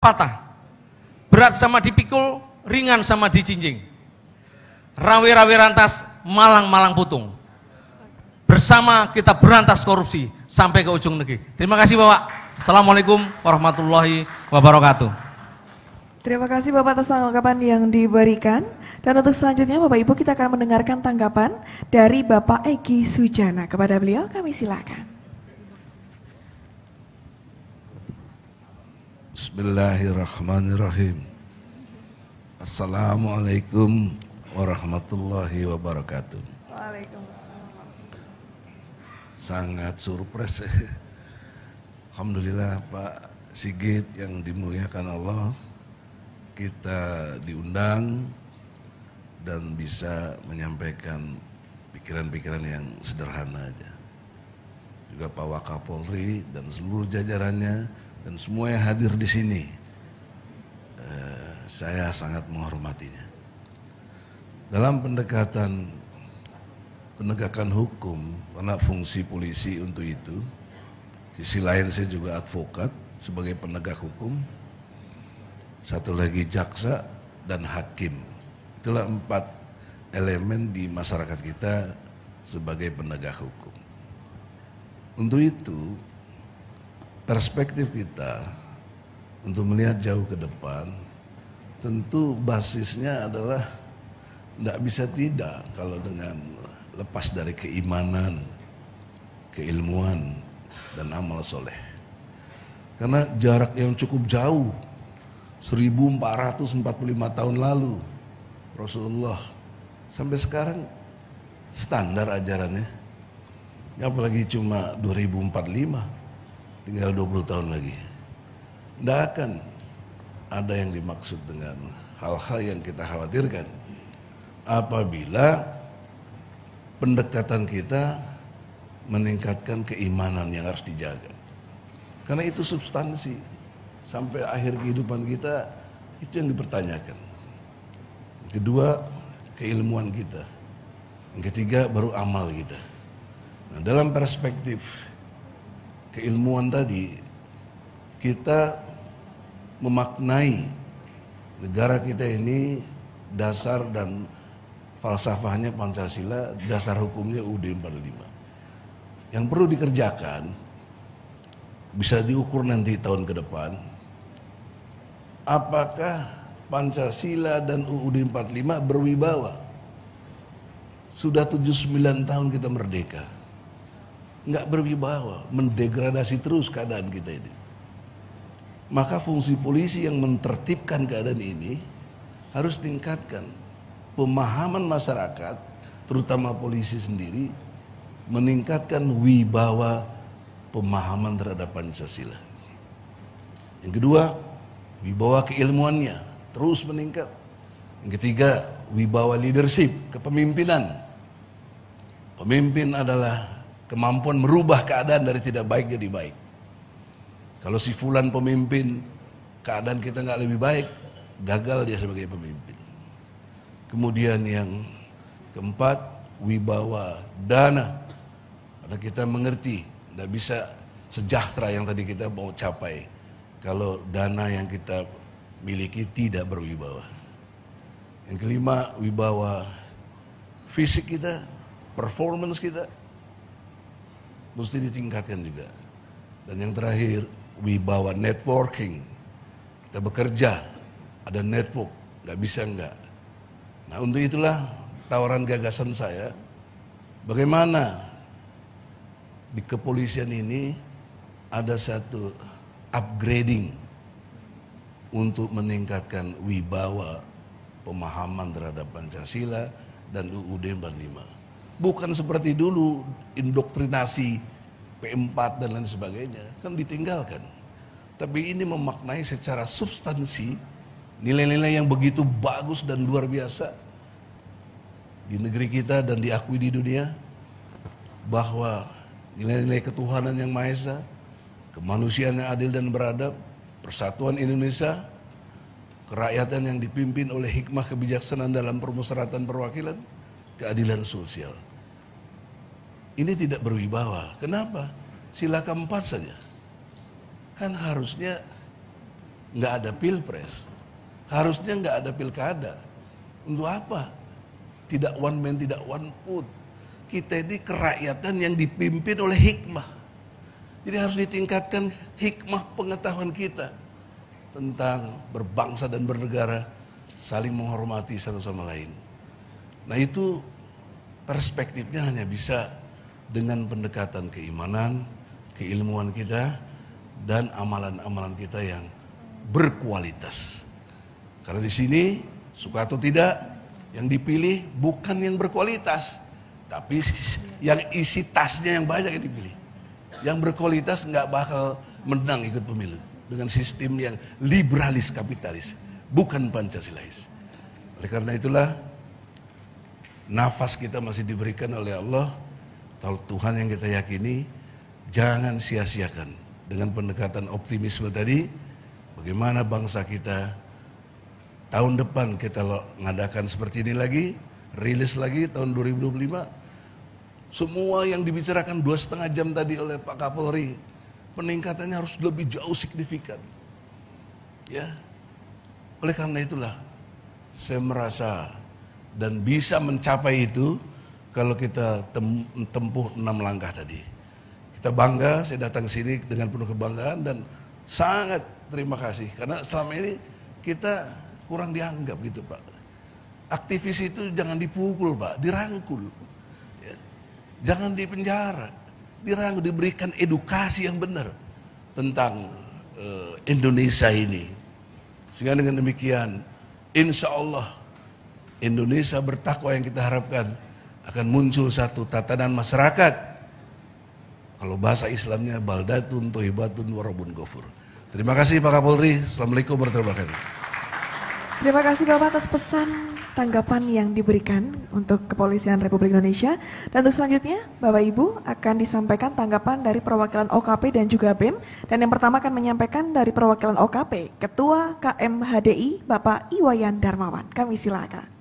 patah. Berat sama dipikul, ringan sama dijinjing. Rawe-rawe rantas, malang-malang putung. Bersama kita berantas korupsi sampai ke ujung negeri. Terima kasih Bapak. Assalamualaikum warahmatullahi wabarakatuh. Terima kasih Bapak atas tanggapan yang diberikan. Dan untuk selanjutnya Bapak Ibu kita akan mendengarkan tanggapan dari Bapak Egi Sujana. Kepada beliau kami silakan. Bismillahirrahmanirrahim. Assalamualaikum warahmatullahi wabarakatuh. Waalaikumsalam. Sangat surprise. Alhamdulillah Pak Sigit yang dimuliakan Allah, kita diundang dan bisa menyampaikan pikiran-pikiran yang sederhana aja. Juga Pak Wakapolri dan seluruh jajarannya dan semua yang hadir di sini, saya sangat menghormatinya. Dalam pendekatan penegakan hukum, karena fungsi polisi untuk itu, sisi lain saya juga advokat sebagai penegak hukum, satu lagi jaksa dan hakim. Itulah 4 elemen di masyarakat kita sebagai penegak hukum. Untuk itu, perspektif kita untuk melihat jauh ke depan, tentu basisnya adalah tidak bisa tidak kalau dengan lepas dari keimanan, keilmuan, dan amal soleh. Karena jarak yang cukup jauh, 1445 tahun lalu, Rasulullah sampai sekarang standar ajarannya. Apalagi cuma 2045. Tinggal 20 tahun lagi. Tidak akan ada yang dimaksud dengan hal-hal yang kita khawatirkan apabila pendekatan kita meningkatkan keimanan yang harus dijaga. Karena itu substansi. Sampai akhir kehidupan kita, itu yang dipertanyakan. Yang kedua, keilmuan kita. Yang ketiga, baru amal kita. Nah, dalam perspektif keilmuan tadi, kita memaknai negara kita ini dasar dan falsafahnya Pancasila, dasar hukumnya UUD 45. Yang perlu dikerjakan, bisa diukur nanti tahun ke depan, apakah Pancasila dan UUD 45 berwibawa? Sudah 79 tahun kita merdeka. Nggak berwibawa, mendegradasi terus keadaan kita ini. Maka fungsi polisi yang mentertibkan keadaan ini harus tingkatkan pemahaman masyarakat, terutama polisi sendiri, meningkatkan wibawa pemahaman terhadap Pancasila. Yang kedua, wibawa keilmuannya terus meningkat. Yang ketiga, wibawa leadership, kepemimpinan. Pemimpin adalah kemampuan merubah keadaan dari tidak baik jadi baik. Kalau si fulan pemimpin, keadaan kita nggak lebih baik, gagal dia sebagai pemimpin. Kemudian yang keempat, wibawa dana. Karena kita mengerti, tidak bisa sejahtera yang tadi kita mau capai kalau dana yang kita miliki tidak berwibawa. Yang kelima, wibawa fisik kita, performance kita mesti ditingkatkan juga. Dan yang terakhir, wibawa networking. Kita bekerja, ada network, nggak bisa enggak. Nah, untuk itulah tawaran gagasan saya, bagaimana di kepolisian ini ada satu upgrading untuk meningkatkan wibawa pemahaman terhadap Pancasila dan UUD 45. Bukan seperti dulu indoktrinasi P4 dan lain sebagainya, kan ditinggalkan. Tapi ini memaknai secara substansi nilai-nilai yang begitu bagus dan luar biasa di negeri kita dan diakui di dunia, bahwa nilai-nilai ketuhanan yang Maha Esa, kemanusiaan yang adil dan beradab, persatuan Indonesia, kerakyatan yang dipimpin oleh hikmah kebijaksanaan dalam permusyawaratan perwakilan, keadilan sosial. Ini tidak berwibawa. Kenapa? Sila keempat saja. Kan harusnya nggak ada pilpres. Harusnya nggak ada pilkada. Untuk apa? Tidak one man, tidak one vote. Kita ini kerakyatan yang dipimpin oleh hikmah. Jadi harus ditingkatkan hikmah pengetahuan kita tentang berbangsa dan bernegara, saling menghormati satu sama lain. Nah itu perspektifnya hanya bisa dengan pendekatan keimanan, keilmuan kita, dan amalan-amalan kita yang berkualitas. Karena di sini suka atau tidak, yang dipilih bukan yang berkualitas, tapi yang isi tasnya yang banyak yang dipilih. Yang berkualitas nggak bakal menang ikut pemilu dengan sistem yang liberalis kapitalis, bukan Pancasilais. Oleh karena itulah nafas kita masih diberikan oleh Allah, Tuhan yang kita yakini. Jangan sia-siakan dengan pendekatan optimisme tadi. Bagaimana bangsa kita tahun depan kita ngadakan seperti ini lagi, rilis lagi tahun 2025. Semua yang dibicarakan 2,5 jam tadi oleh Pak Kapolri, peningkatannya harus lebih jauh signifikan. Ya, oleh karena itulah saya merasa dan bisa mencapai itu kalau kita tempuh 6 langkah tadi. Kita bangga, saya datang ke sini dengan penuh kebanggaan dan sangat terima kasih karena selama ini kita kurang dianggap gitu Pak. Aktivis itu jangan dipukul Pak, dirangkul. Ya. Jangan dipenjara, dirangkul, diberikan edukasi yang benar tentang Indonesia ini. Sehingga dengan demikian, insya Allah Indonesia bertakwa yang kita harapkan akan muncul satu tatanan masyarakat. Kalau bahasa Islamnya baldatun toibatun warabun ghafur. Terima kasih Pak Kapolri. Assalamualaikum warahmatullahi wabarakatuh. Terima kasih Bapak atas pesan tanggapan yang diberikan untuk Kepolisian Republik Indonesia. Dan untuk selanjutnya Bapak Ibu akan disampaikan tanggapan dari perwakilan OKP dan juga BEM. Dan yang pertama akan menyampaikan dari perwakilan OKP, Ketua KMHDI Bapak Iwayan Darmawan. Kami silakan.